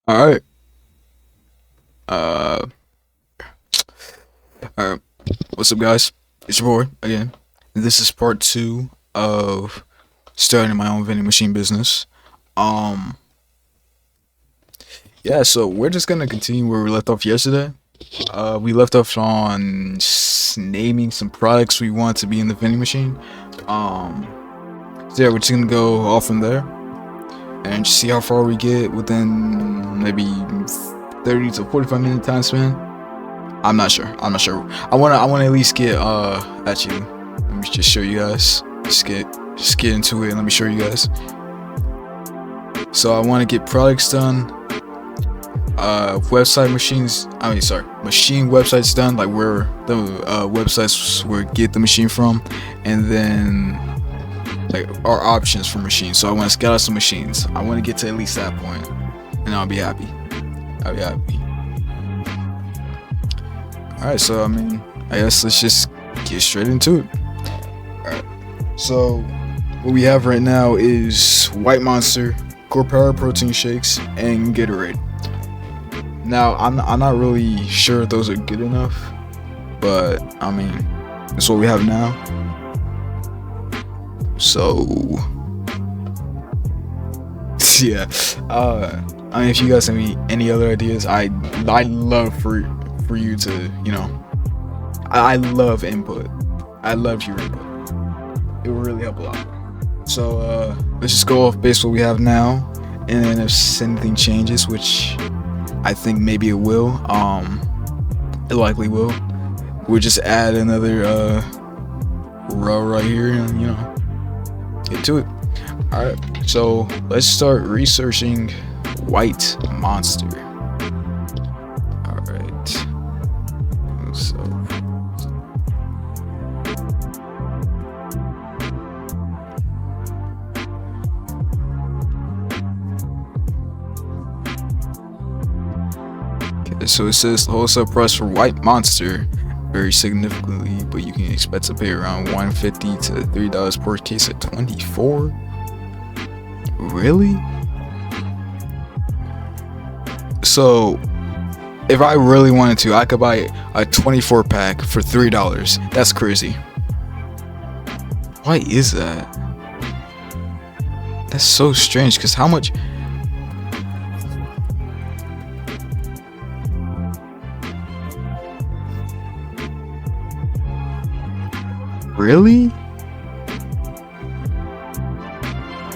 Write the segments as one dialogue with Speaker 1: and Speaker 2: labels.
Speaker 1: All right. Uh, all right. What's up, guys? It's your boy again. This is part two of starting my own vending machine business. Um, yeah. So we're just gonna continue where we left off yesterday. We left off on naming some products we want to be in the vending machine. Um, so yeah, we're just gonna go off from there and just see how far we get within maybe 30 to 45 minute time span. I'm not sure. I wanna at least get at you. Let me just show you guys. Just get into it and let me show you guys. So I wanna get products done, website machines I mean sorry, machine websites done, like where the websites where get the machine from, and then like our options for machines. So I wanna scout out some machines. I wanna get to at least that point and I'll be happy. I'll be happy. Alright, so I guess let's just get straight into it. Alright, so what we have right now is White Monster, Core Power Protein Shakes, and Gatorade. Now, I'm not really sure if those are good enough, but that's what we have now. So, yeah. If you guys have any other ideas, I'd love for you to, I love input. I love your input. It will really help a lot. So let's just go off base what we have now, and then if anything changes, which I think maybe it will, it likely will, we'll just add another row right here, and get to it. All right, so let's start researching White Monster. All right, so so it says the wholesale price for White Monster vary significantly, but you can expect to pay around $1.50 to $3 per case at 24. Really? So if I really wanted to, I could buy a 24 pack for $3. That's crazy. Why is that? That's so strange, because how much? Really?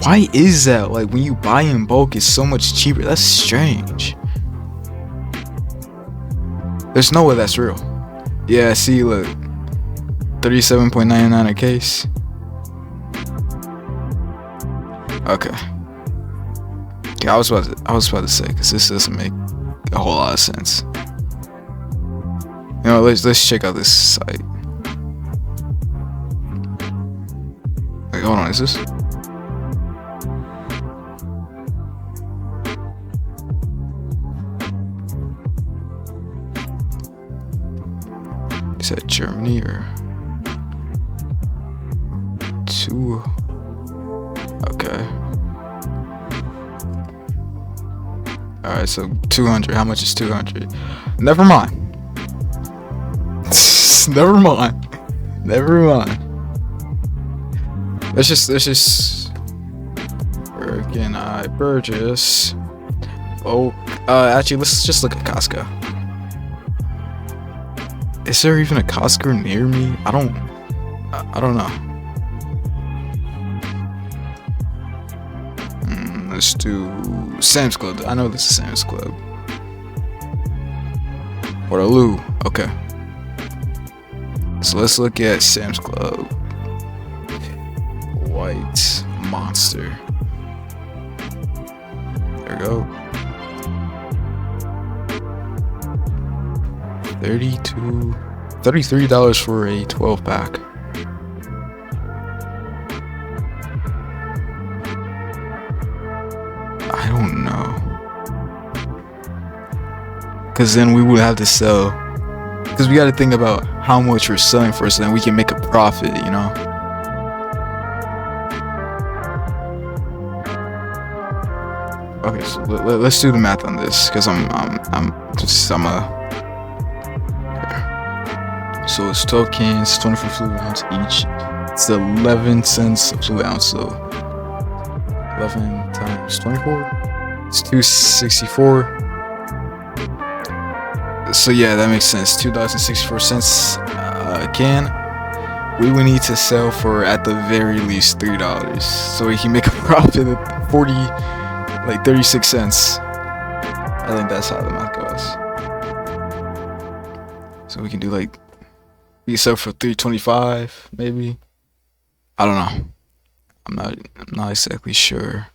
Speaker 1: Why is that? Like, when you buy in bulk, it's so much cheaper. That's strange. There's no way that's real. Yeah, see, look, 37.99 a case. Okay. Yeah, I was about to say, because this doesn't make a whole lot of sense. Let's check out this site. Wait, hold on, is this? Is that Germany or two? Okay. Alright, so 200. How much is 200? Never mind. Never mind. Never mind. Let's just. Where can I purchase? Oh, actually, let's just look at Costco. Is there even a Costco near me? I don't know. Let's do Sam's Club. I know this is Sam's Club. Waterloo. Okay. So let's look at Sam's Club. White Monster. There we go. $33 for a 12 pack. I don't know. Because then we would have to sell. Because we got to think about how much we're selling for, so then we can make a profit, Okay, so let's do the math on this, because I'm a. So it's 12 cans, 24 fluid ounce each. It's 11 cents a fluid ounce. So 11 times 24. It's 264. So yeah, that makes sense. $2.64 a can. We would need to sell for at the very least $3, so we can make a profit of 36 cents. I think that's how the math goes. So we can do like, we sell for $3.25 maybe. I don't know. I'm not exactly sure.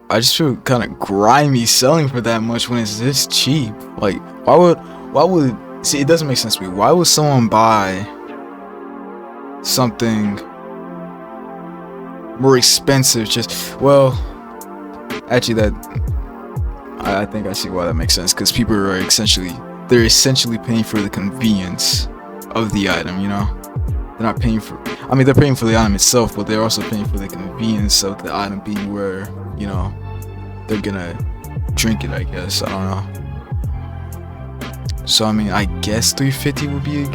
Speaker 1: I just feel kind of grimy selling for that much when it's this cheap. Like, why would see, it doesn't make sense to me. Why would someone buy something more expensive? Actually, that I think I see why that makes sense, because people are essentially paying for the convenience of the item, you know? They're not paying for, they're paying for the item itself, but they're also paying for the convenience of the item being where, you know, they're gonna drink it, I guess. I don't know. So I guess $3.50 would be a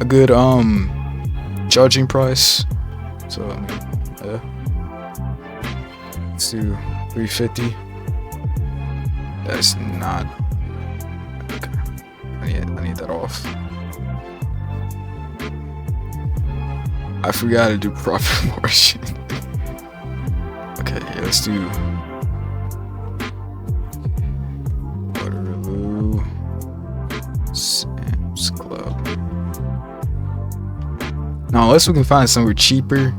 Speaker 1: good charging price. So yeah. Let's do $3.50. That's not okay. I need that off. I forgot to do profit margin. Okay, yeah, let's do Waterloo, Sam's Club. Now, unless we can find somewhere cheaper,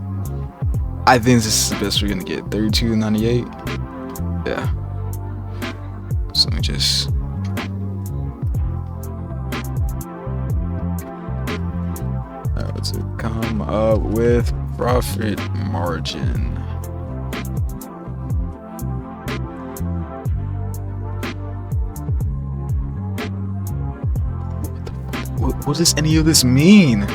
Speaker 1: I think this is the best we're gonna get. $32.98. Yeah. So let me just. Let's come up with profit margin. What does any of this mean?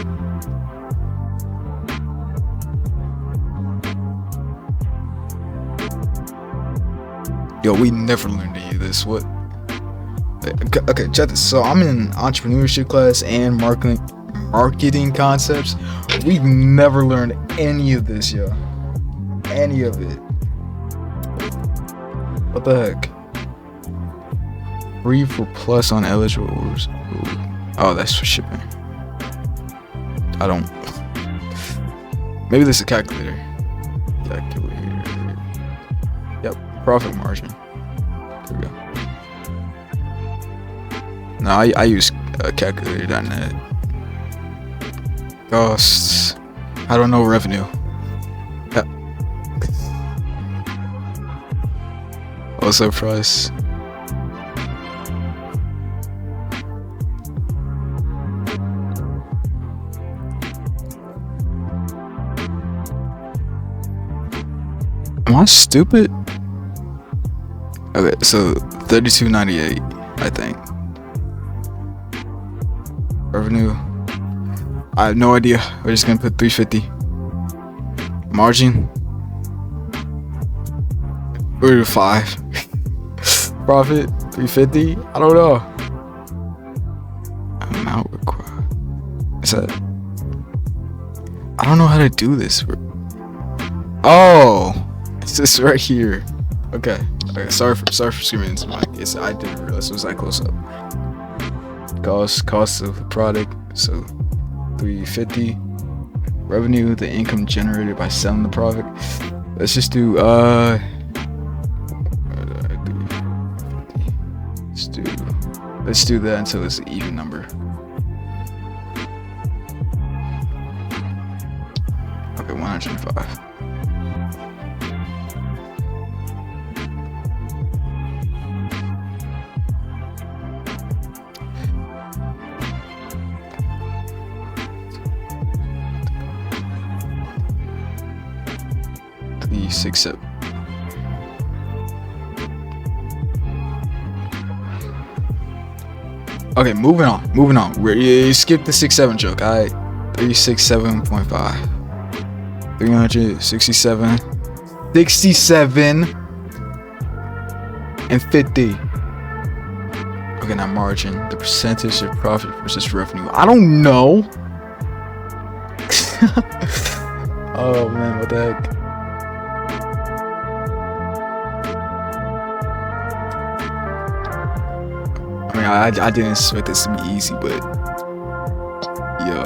Speaker 1: Yo, we never learned any of this. What? Okay, check this. So I'm in entrepreneurship class and marketing concepts. We've never learned any of this, yo. Any of it. What the heck? Free for plus on eligible orders. Oh, that's for shipping. I don't. Maybe this is a calculator. Yep, profit margin. There we go. No, I use calculator.net. Costs. I don't know revenue. Yep. Also price. Am I stupid? Okay, so $32.98, I think. Revenue. I have no idea. We're just gonna put $3.50. Margin. We're do $5. Profit $3.50. I don't know. Amount required. Is that? I don't know how to do this. Oh. It's this right here. Okay. Sorry for screaming into my case. I didn't realize it was that close up. Cost of the product. So $3.50. Revenue, the income generated by selling the product. Let's just do let's do that until it's an even number. Okay, 105. Six up. Okay, moving on. You skip the 6-7 joke. Alright, 367.5. 367. 67 and 50. Okay, now margin. The percentage of profit versus revenue. I don't know. Oh man, what the heck? I mean, I didn't expect this to be easy, but yeah,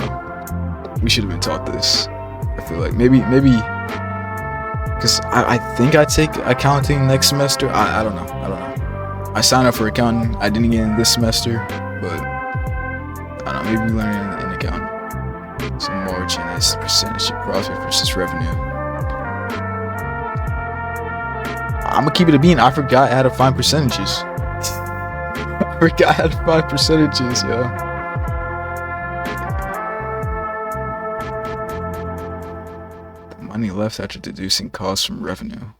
Speaker 1: we should have been taught this. I feel like maybe, because I think I take accounting next semester. I don't know. I signed up for accounting. I didn't get in this semester, but I don't know. Maybe we learn in accounting. So margin is percentage of profit versus revenue. I'm gonna keep it a bean. I forgot how to find percentages. I forgot how to find percentages, yo. The money left after deducing costs from revenue.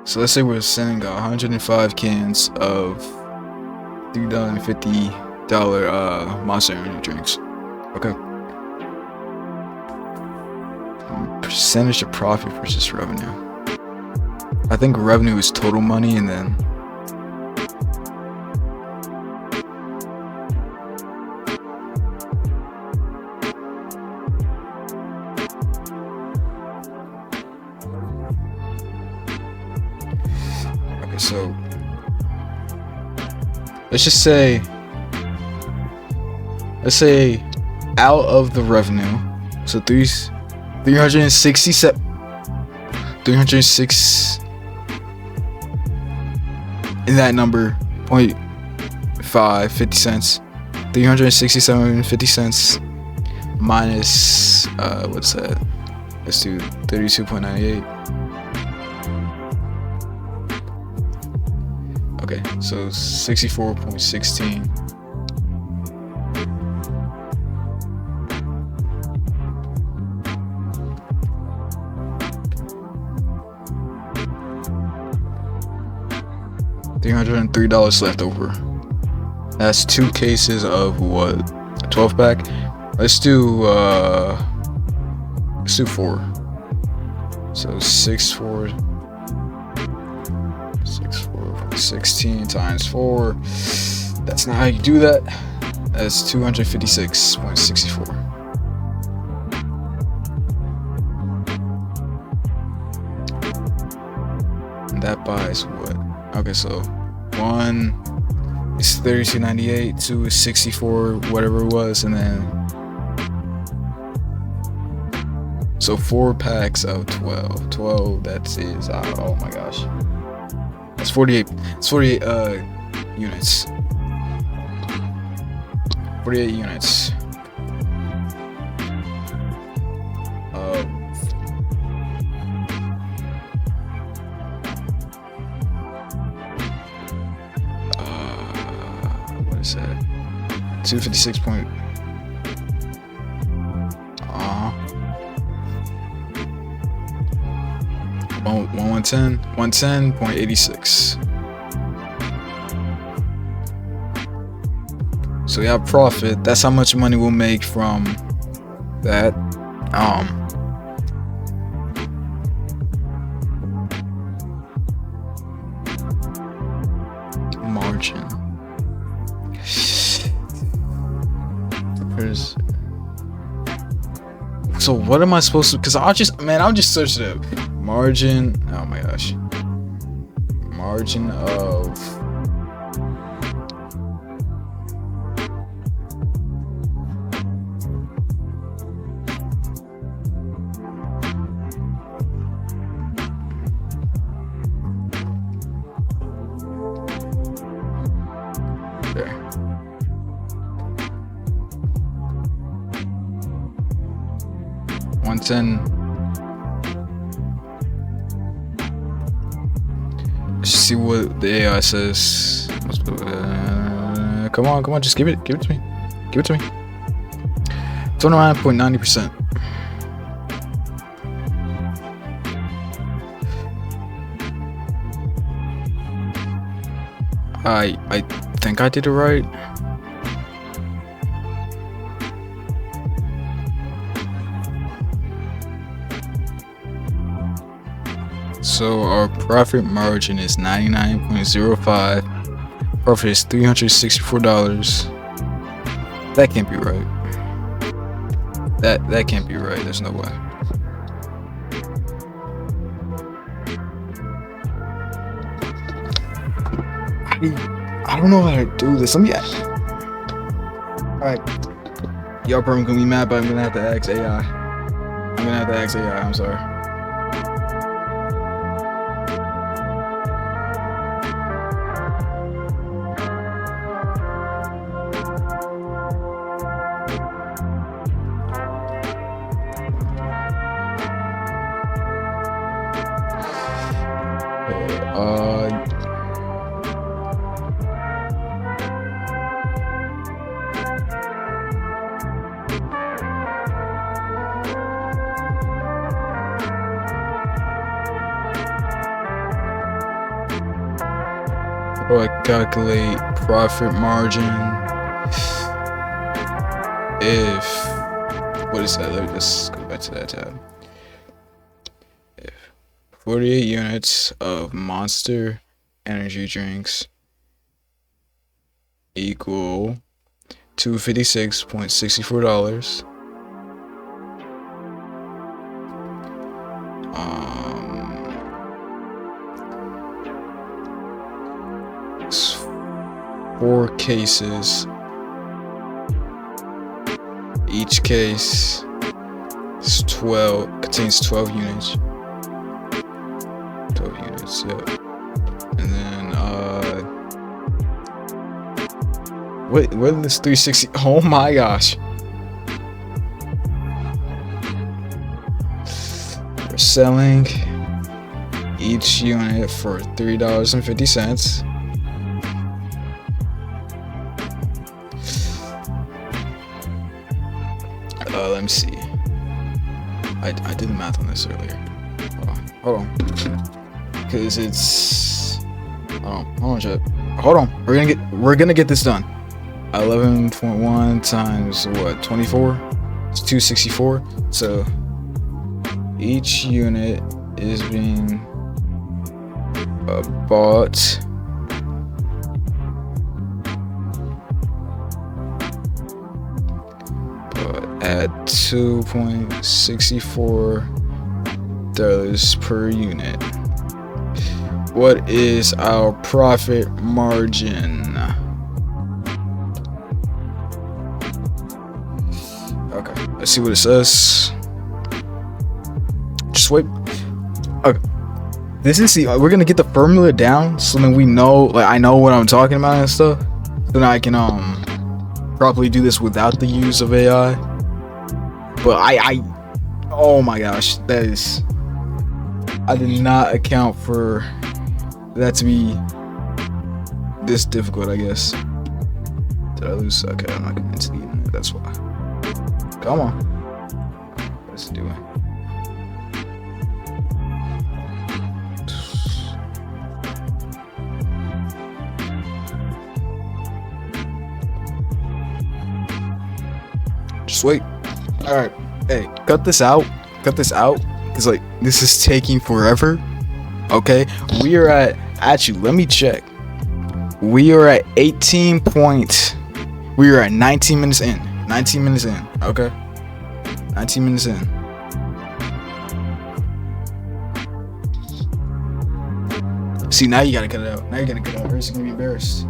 Speaker 1: So let's say we're sending 105 cans of $3.50 Monster Energy drinks. Okay. Percentage of profit versus revenue. I think revenue is total money, and then okay, so let's say out of the revenue, so 367 306 in that number 0.5 50 cents 367.50 cents minus what's that, let's do 32.98. okay, so 64.16. $303 left over. That's 2 cases of what? A 12 pack? Let's do 4. So 16 times 4. That's not how you do that. That's 256.64. And that buys what? Okay, so 1 is 32.98, 2 is 64, whatever it was, and then so 4 packs of 12. That is oh my gosh, that's 48. It's 48 units. 48 units. What is that? 256 point. 110.86. So we have profit. That's how much money we'll make from that. Margin. So what am I supposed to? Because I'll just search it up. Margin. Oh my gosh. Margin of. There. $110. See what the AI says. Come on, just give it to me. 29.90%. I think I did it right. So our profit margin is 99.05. Profit is $364. That can't be right. That can't be right. There's no way. I don't know how to do this. Let me. Alright. Y'all probably gonna be mad, but I'm gonna have to ask AI. I'm sorry. Calculate profit margin if what is that? Let me just go back to that tab. If 48 units of Monster energy drinks equal $256.64. It's 4 cases. Each case is contains 12 units. 12 units, yeah. And then what is this 360? Oh my gosh. We're selling each unit for $3.50. Let me see. I did the math on this earlier. Hold on. Because it's hold on. We're gonna get this done. 11.1 times what? 24? It's 264. So each unit is being bought at $2.64 per unit. What is our profit margin? Okay, let's see what it says. Just wait. Okay, this is we're gonna get the formula down so then we know, like I know what I'm talking about and stuff. Then I can properly do this without the use of AI. But oh my gosh, I did not account for that to be this difficult, I guess. Did I lose? Okay, I'm not getting into the internet, that's why. Come on. What's it doing? Just wait. Alright, hey, cut this out, because like, this is taking forever, okay? We are at, actually, let me check. We are at 19 minutes in, okay? 19 minutes in. See, now you gotta cut it out, or else you're gonna be embarrassed.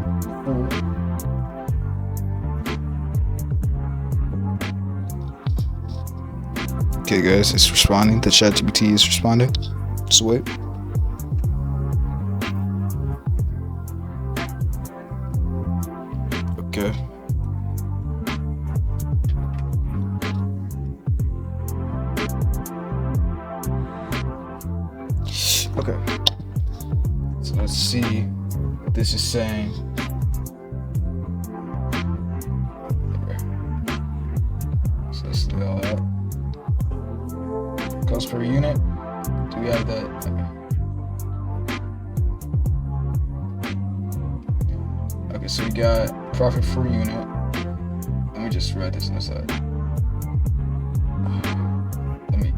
Speaker 1: Okay guys, it's responding. The ChatGPT is responding. Just wait. Okay. Okay. So let's see what this is saying. So let's do all that. Cost per unit. Do we have that? Okay, so we got profit per unit. Let me just write this on the side. Let me.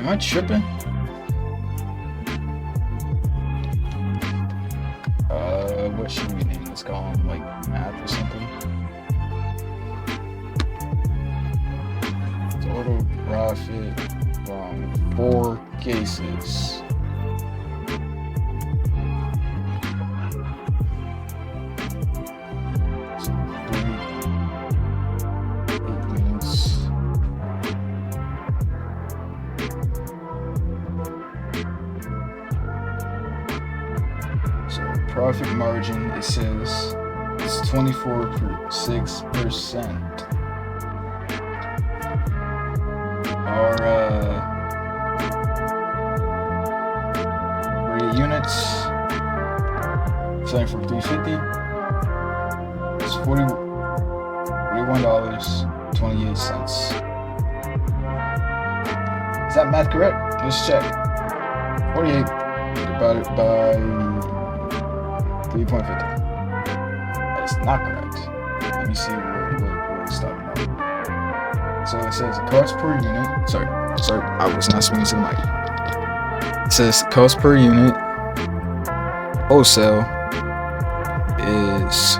Speaker 1: Am I tripping? What should we name this column? Like math or something? Total profit from 4 cases. Profit margin, it says it's 24.6%. Our 48 units selling for $350. It's $41.28. Is that math correct? Let's check. 48 divided by 3.50. That's not correct. Let me see where it's stopping at. So it says cost per unit. Sorry, I was not speaking to the mic. It says cost per unit wholesale is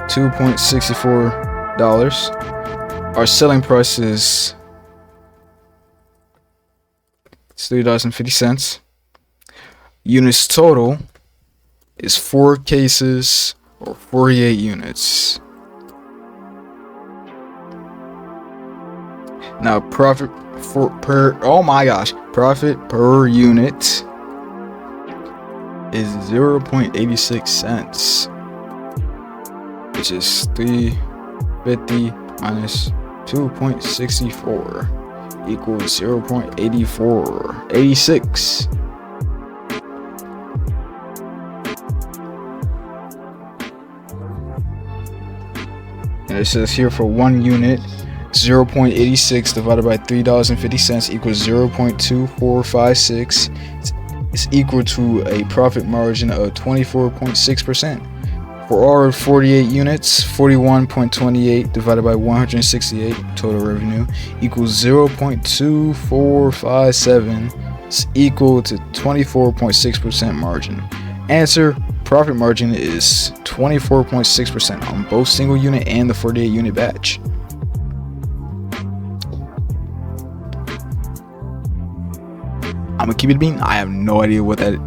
Speaker 1: $2.64. Our selling price is $3.50. Units total is 4 cases or 48 units. Now profit profit per unit is 0.86 cents, which is 350 minus 2.64 equals 0.86. And it says here for 1 unit, 0.86 divided by $3.50 equals 0.2456. It's equal to a profit margin of 24.6%. For our 48 units, 41.28 divided by 168 total revenue equals 0.2457. It's equal to 24.6% margin. Answer: profit margin is 24.6% on both single unit and the 48 unit batch. I'm gonna keep it a bean. I have no idea what that.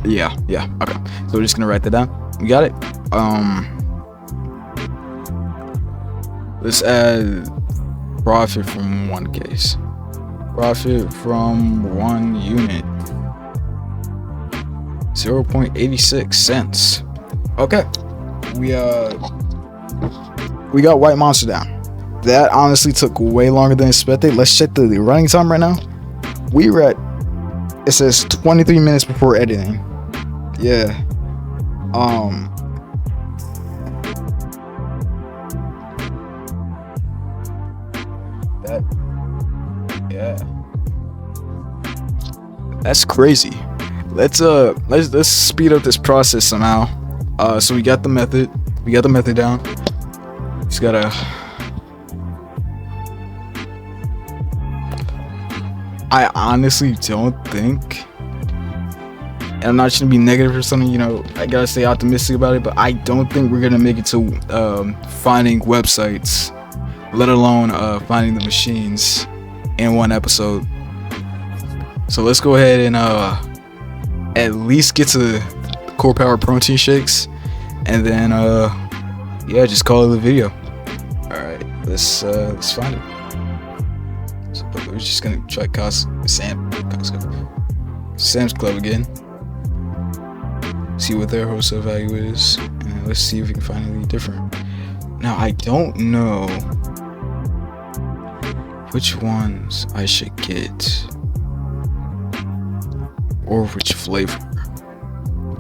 Speaker 1: Yeah. Okay. So we're just gonna write that down. We got it. Let's add profit from 1 case. Profit from 1 unit. 0.86 cents. Okay. We got White Monster down. That honestly took way longer than expected. Let's check the running time right now. We were at, it says 23 minutes before editing. Yeah. That's crazy. Let's speed up this process somehow. So we got the method down. Just gotta. I honestly don't think, and I'm not trying to be negative or something, you know, I gotta stay optimistic about it, but I don't think we're gonna make it to finding websites, let alone finding the machines in 1 episode. So let's go ahead and at least get to the core power protein shakes, and then yeah, just call it a video. Alright, let's find it. So we're just gonna try Sam's Club again, see what their wholesale value is, and let's see if we can find anything different. Now I don't know which ones I should get or which flavor.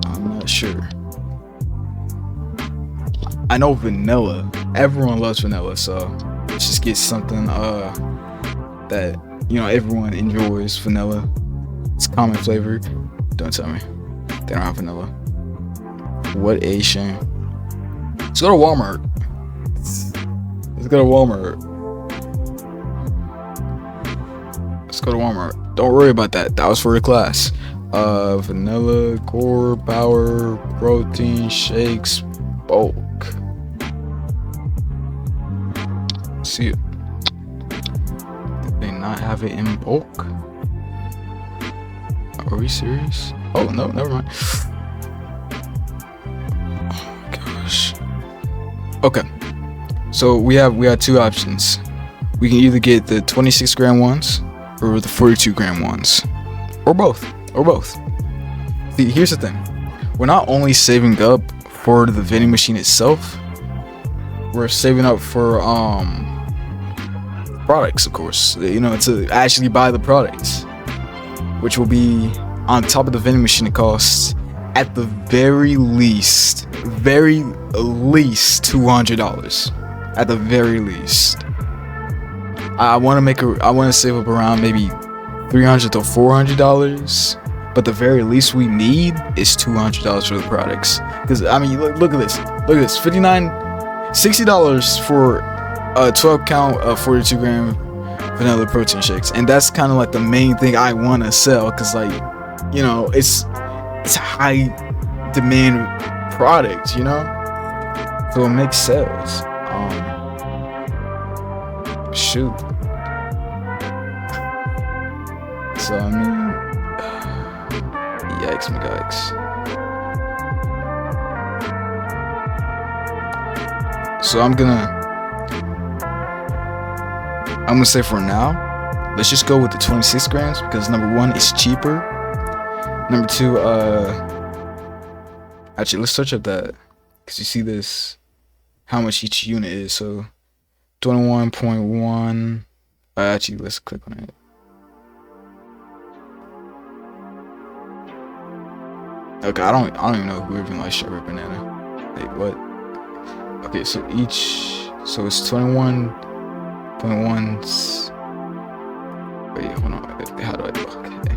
Speaker 1: I'm not sure. I know vanilla. Everyone loves vanilla, so let's just get something that, you know, everyone enjoys. Vanilla. It's common flavor. Don't tell me they don't have vanilla. What a shame. Let's go to Walmart. Let's go to Walmart. Don't worry about that. That was for the class. Vanilla, core, power, protein, shakes, bulk. See it. Did they not have it in bulk? Are we serious? Oh no, never mind. Oh my gosh. Okay. So we have two options. We can either get the 26 gram ones or the 42 gram ones. Or both. See, here's the thing. We're not only saving up for the vending machine itself, we're saving up for products, of course. You know, to actually buy the products, which will be on top of the vending machine. It costs at the very least $200. At the very least. I want to save up around maybe $300 to $400, but the very least we need is $200 for the products. Because I mean, look at this, $60 for a 12 count 42 gram vanilla protein shakes, and that's kind of like the main thing I want to sell, because, like, you know, it's a high demand product, you know, so it makes sales. Shoot. So I mean, yikes, my yikes. So I'm gonna say for now, let's just go with the 26 grams because number one, it's cheaper. Number two, actually let's search up that, because you see this, how much each unit is. So 21.1. Actually, let's click on it. Okay, I don't even know who even likes strawberry banana. Wait, what? Okay, so it's 21.1. Wait, hold on. How do I do? Okay,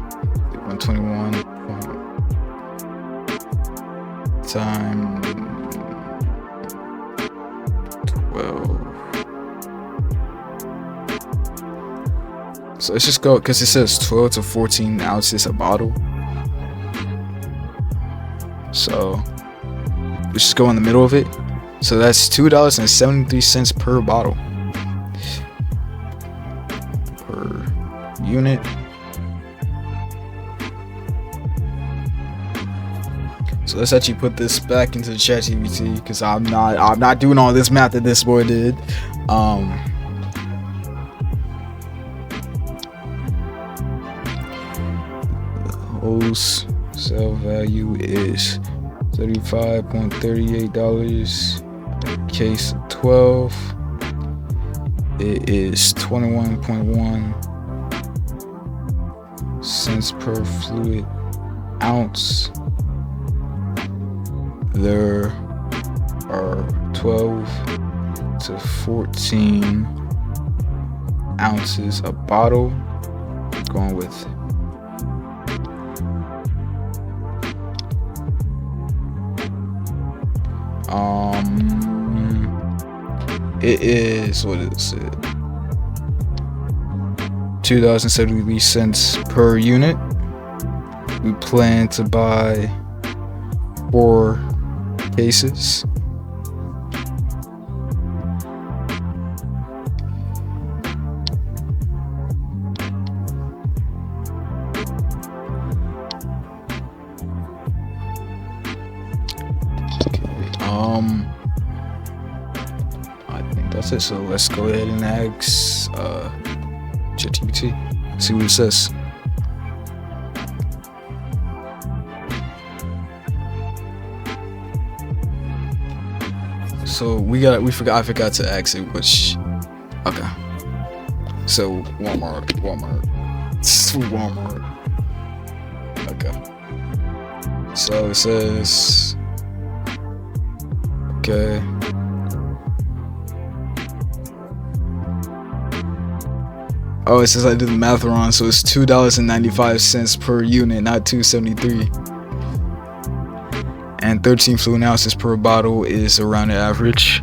Speaker 1: 121 time 12. So let's just go, because it says 12 to 14 ounces a bottle. So let's just go in the middle of it. So that's $2.73 per bottle per unit. So let's actually put this back into the ChatGPT, because I'm not doing all this math that this boy did. Whole sale value is $35.38. Case of 12. It is 21.1 cents per fluid ounce. There are 12 to 14 ounces a bottle. Going with it is, what is it, $2.73 per unit. We plan to buy 4 cases. I think that's it. So let's go ahead and ask ChatGPT, see what it says. So I forgot to ask it which. Okay. So Walmart. Okay. So it says. Okay. Oh, it says I did the math wrong, so it's $2.95 per unit, not $2.73. And 13 fluid ounces per bottle is around the average.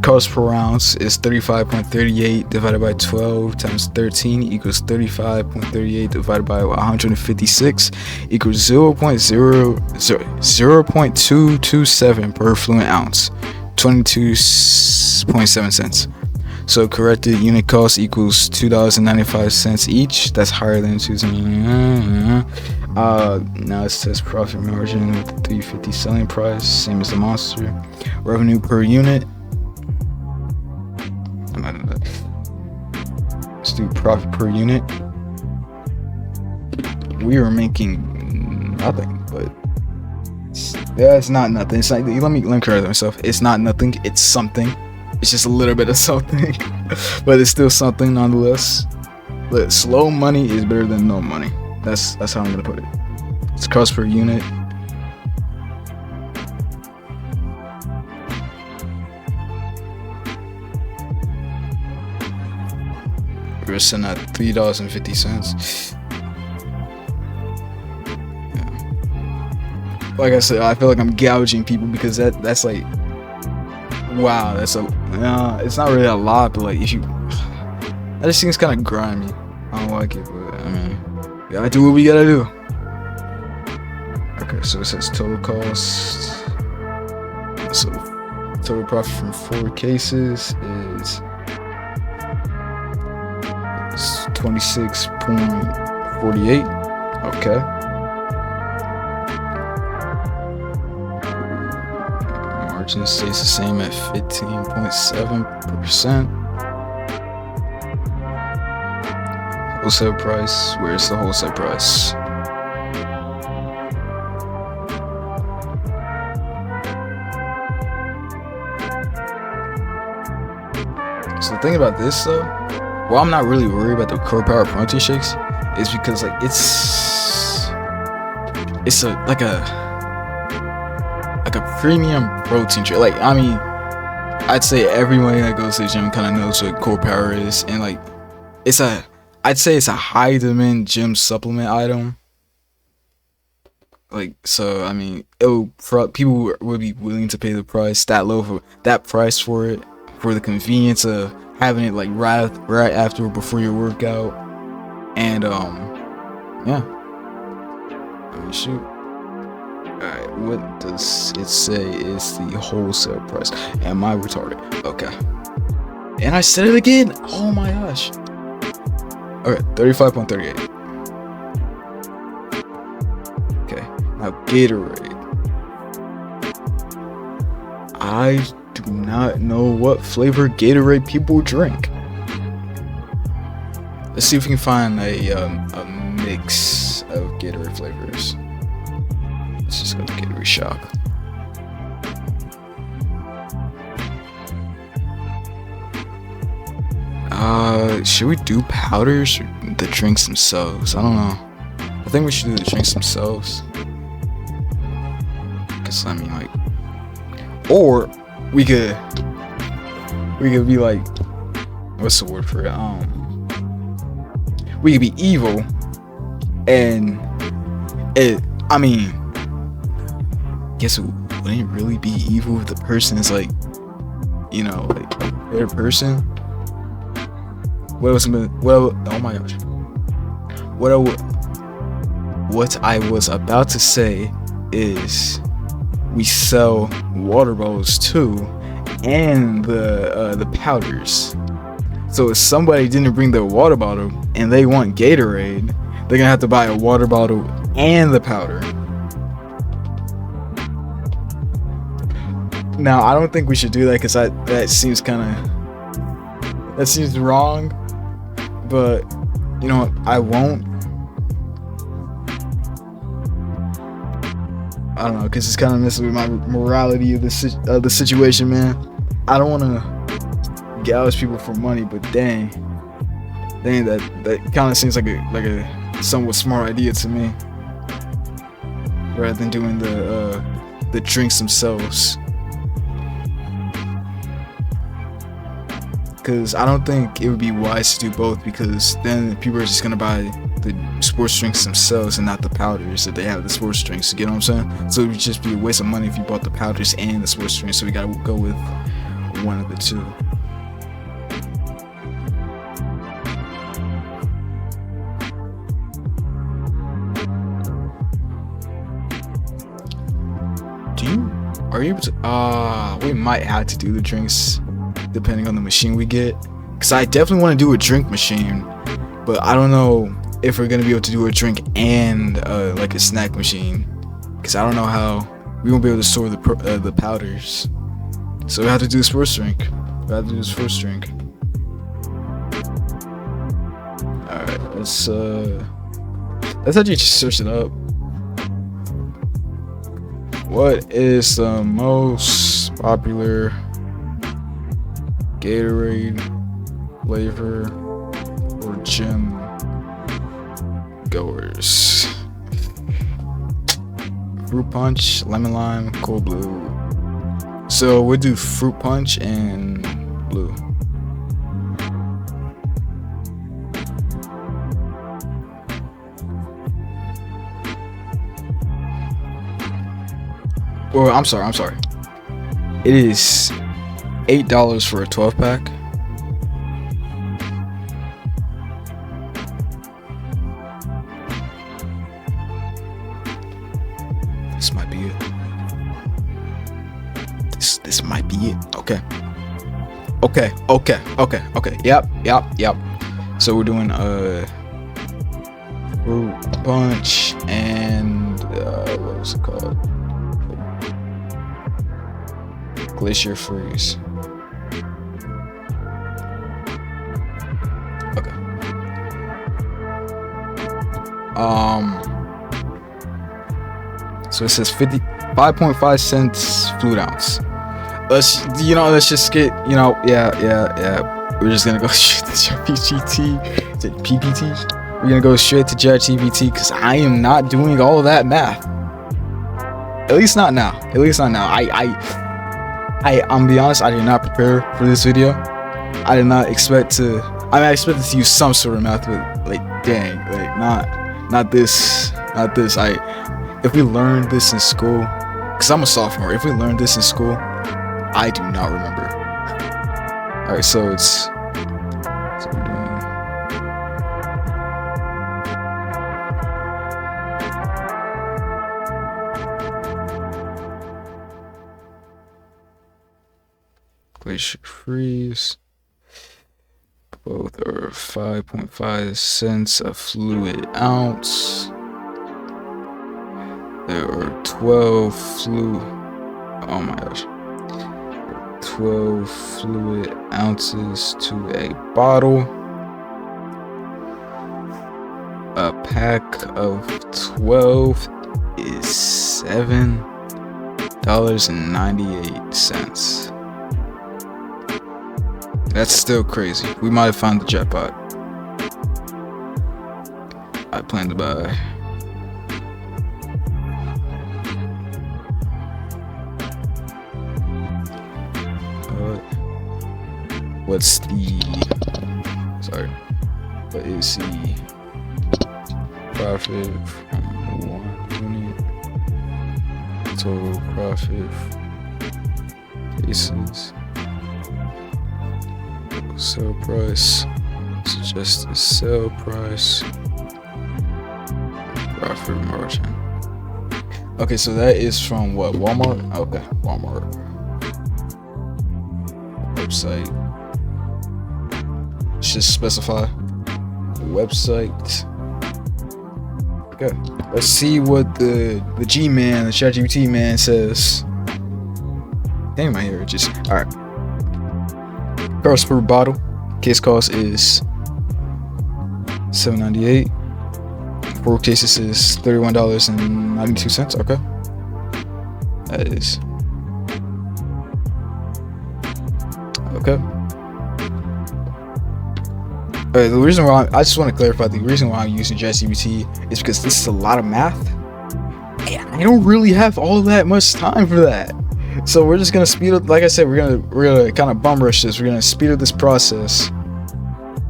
Speaker 1: cost per ounce is 35.38 divided by 12 times 13 equals 35.38 divided by 156 equals 0.227 per fluid ounce, 22.7 cents. So corrected unit cost equals $2.95 each. That's higher than $2. Now it says profit margin with the 350 selling price, same as the monster. Revenue per unit. Let's do profit per unit. We are making nothing, but it's not nothing. It's like, let me correct myself. It's not nothing. It's something. It's just a little bit of something, but it's still something nonetheless. But slow money is better than no money. That's how I'm gonna put it. It's cost per unit. We're sitting at $3.50. Yeah. Like I said, I feel like I'm gouging people because that's like, wow, that's it's not really a lot, but like, if you, that just seems kind of grimy. I don't like it, but I mean, we gotta do what we gotta do. Okay, so it says total cost. So total profit from 4 cases is 26.48. Okay. Margin stays the same at 15.7%. Wholesale price. Where's the wholesale price? So the thing about this though, well, I'm not really worried about the core power protein shakes, is because like it's like a premium protein shake. Like, I mean, I'd say everybody that goes to the gym kind of knows what core power is, and like I'd say it's a high demand gym supplement item. Like, so I mean, people would be willing to pay the price that low for that price for it, for the convenience of having it like right after or before your workout. And yeah, I mean, shoot. Alright, what does it say is the wholesale price? Am I retarded? Okay, and I said it again. Oh my gosh. Okay, 35.38. Okay, now Gatorade. I do not know what flavor Gatorade people drink. Let's see if we can find a mix of Gatorade flavors. Let's just go to Gatorade Shock. Should we do powders or the drinks themselves? I don't know. I think we should do the drinks themselves. Cause I mean, like, or we could be like, what's the word for it? We could be evil, and I mean, guess it wouldn't really be evil if the person is like, you know, like a better person. Oh my gosh. What I was about to say is, we sell water bottles too, and the powders. So if somebody didn't bring their water bottle and they want Gatorade, they're gonna have to buy a water bottle and the powder. Now I don't think we should do that, because that seems wrong. But you know what? I won't. I don't know, because it's kind of messing with my morality of the situation, man. I don't want to gouge people for money, but dang, that kind of seems like a somewhat smart idea to me, rather than doing the drinks themselves. Because I don't think it would be wise to do both, because then people are just gonna buy the sports drinks themselves and not the powders if they have the sports drinks. You get what I'm saying? So it would just be a waste of money if you bought the powders and the sports drinks. So we gotta go with one of the two. Are you able to we might have to do the drinks depending on the machine we get, because I definitely want to do a drink machine, but I don't know if we're gonna be able to do a drink and like a snack machine, because I don't know how we won't be able to store the powders. So we have to do this first drink. Alright, let's actually just search it up. What is the most popular Gatorade flavor for gym goers? Fruit punch, lemon lime, cold blue. So we'll do fruit punch and blue. Or I'm sorry. It is $8 for a 12-pack. This might be it. This might be it. Okay. Yep. So we're doing fruit punch and what was it called? Glacier freeze. Okay. So it says 5.5 cents fluid ounce. Let's just get, yeah. We're just gonna go straight to ChatGPT. To PPT. We're gonna go straight to ChatGPT because I am not doing all of that math. At least not now. I'm be honest, I did not prepare for this video. I did not expect to. I expected to use some sort of math, but not this. If we learned this in school, because I'm a sophomore, if we learned this in school, I do not remember. All right, so we're doing glacier freeze. Both are 5.5 cents a fluid ounce. There are 12 fluid ounces to a bottle. A pack of 12 is $7.98. That's still crazy. We might have found the jackpot. I plan to buy. What is the profit from 1 unit? Total profit cases. Sell price. Suggested sell price. Profit margin. Okay, so that is from what? Walmart? Okay, Walmart. Website. Just specify the website. Okay, let's see what the G-man, the ChatGPT man says. Dang, my hair just. Alright. Cost per bottle. Case cost is $7.98. 4 cases is $31.92. Okay. That is. Okay. Alright, the reason why I just want to clarify, the reason why I'm using ChatGPT is because this is a lot of math. And I don't really have all that much time for that. So we're just gonna speed up. Like I said, we're gonna kind of bum rush this. We're gonna speed up this process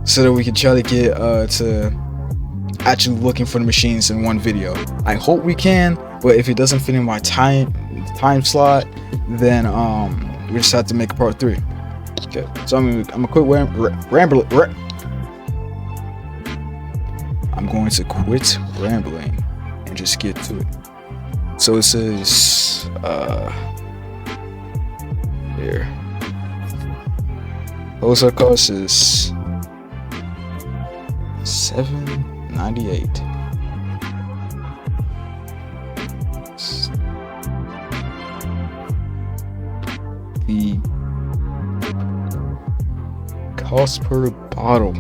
Speaker 1: so that we can try to get to actually looking for the machines in one video. I hope we can, but if it doesn't fit in my time slot, then we just have to make a part 3. Okay, so I'm gonna quit rambling. I'm going to quit rambling and just get to it. So it says, here. Wholesale cost is $7.98. The cost per bottle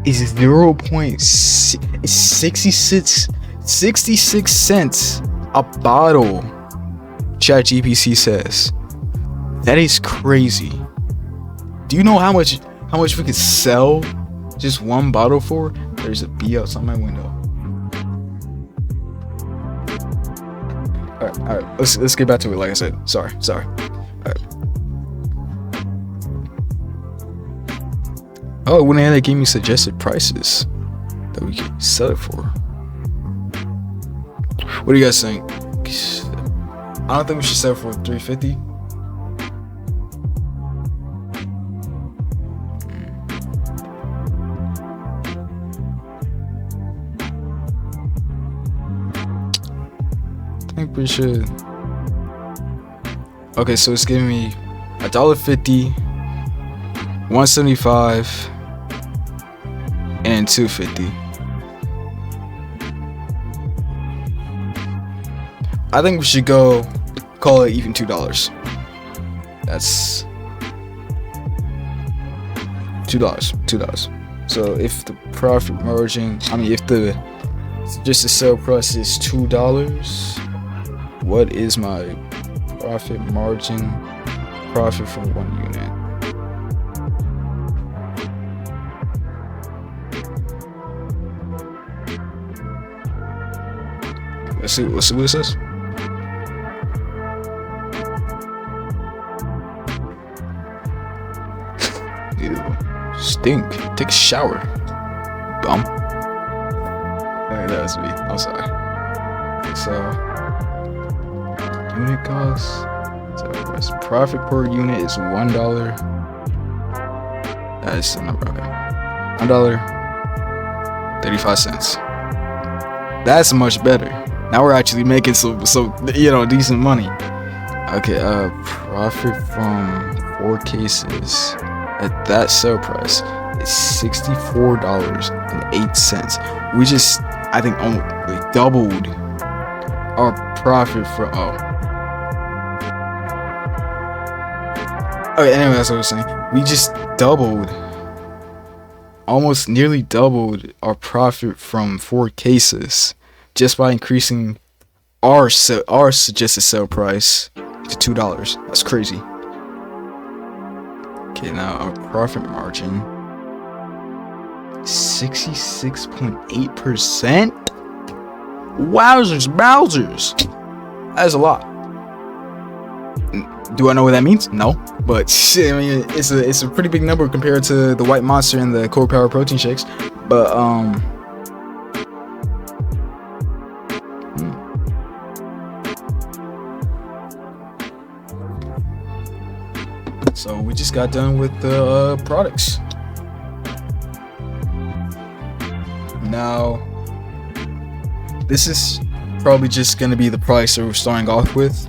Speaker 1: is 0.66 cents a bottle. ChatGPT says. That is crazy. Do you know how much we could sell just one bottle for? There's a bee outside my window. All right. Let's get back to it. Like I said, sorry. All right. Oh, when they gave me suggested prices that we could sell it for. What do you guys think? I don't think we should sell it for $3.50. I think we should. Okay, so it's giving me $1.50, $1.75, and then $2.50. I think we should call it even $2. That's $2. So if the profit margin, if the just the sale price is $2, what is my profit margin? Profit from one unit. Let's see what it says. Ew, stink. Take a shower. Bum. Alright, that was me. I'm sorry. So, unit cost. So, profit per unit is $1. That is the number. Okay. $1.35. That's much better. Now we're actually making some decent money. Okay, profit from 4 cases at that sale price is $64.08. We just, I think, almost doubled our profit for okay, anyway, that's what I was saying. We just almost nearly doubled our profit from 4 cases just by increasing our suggested sale price to $2. That's crazy. Okay, now our profit margin 66.8%. Wowzers. That is a lot. Do I know what that means? No, but shit, it's a pretty big number compared to the White Monster and the Core Power protein shakes. But so we just got done with the products. Now, this is probably just gonna be the products that we're starting off with.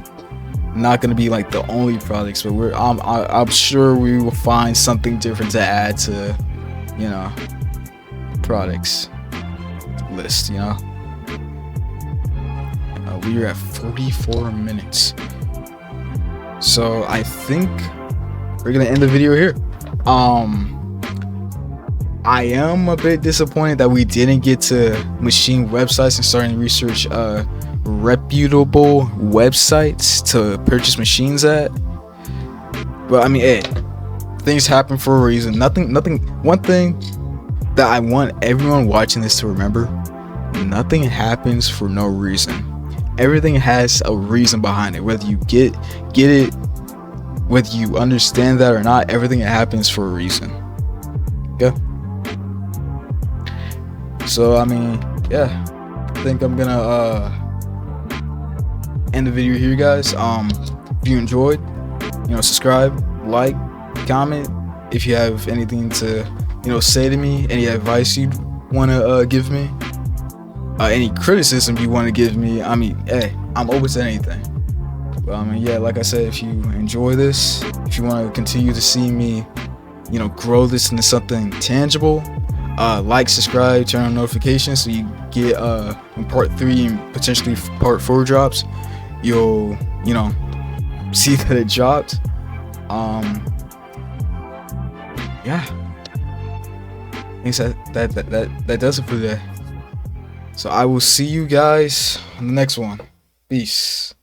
Speaker 1: Not gonna be like the only products, but I'm sure we will find something different to add to, products list. We are at 44 minutes, so I think we're gonna end the video here. I am a bit disappointed that we didn't get to machine websites and starting to research reputable websites to purchase machines at. But hey, things happen for a reason. One thing that I want everyone watching this to remember: nothing happens for no reason. Everything has a reason behind it. Whether you get it, whether you understand that or not, everything happens for a reason. Okay. So yeah, I think I'm gonna end the video here, guys. If you enjoyed, subscribe, like, comment if you have anything to say to me, any advice you'd want to give me, any criticism you want to give me. I mean, hey, I'm open to anything. But yeah, like I said, if you enjoy this, if you want to continue to see me grow this into something tangible, like, subscribe, turn on notifications so you get when part 3 and potentially part 4 drops, you'll see that it dropped. Yeah, I think that does it for today. So I will see you guys on the next one. Peace.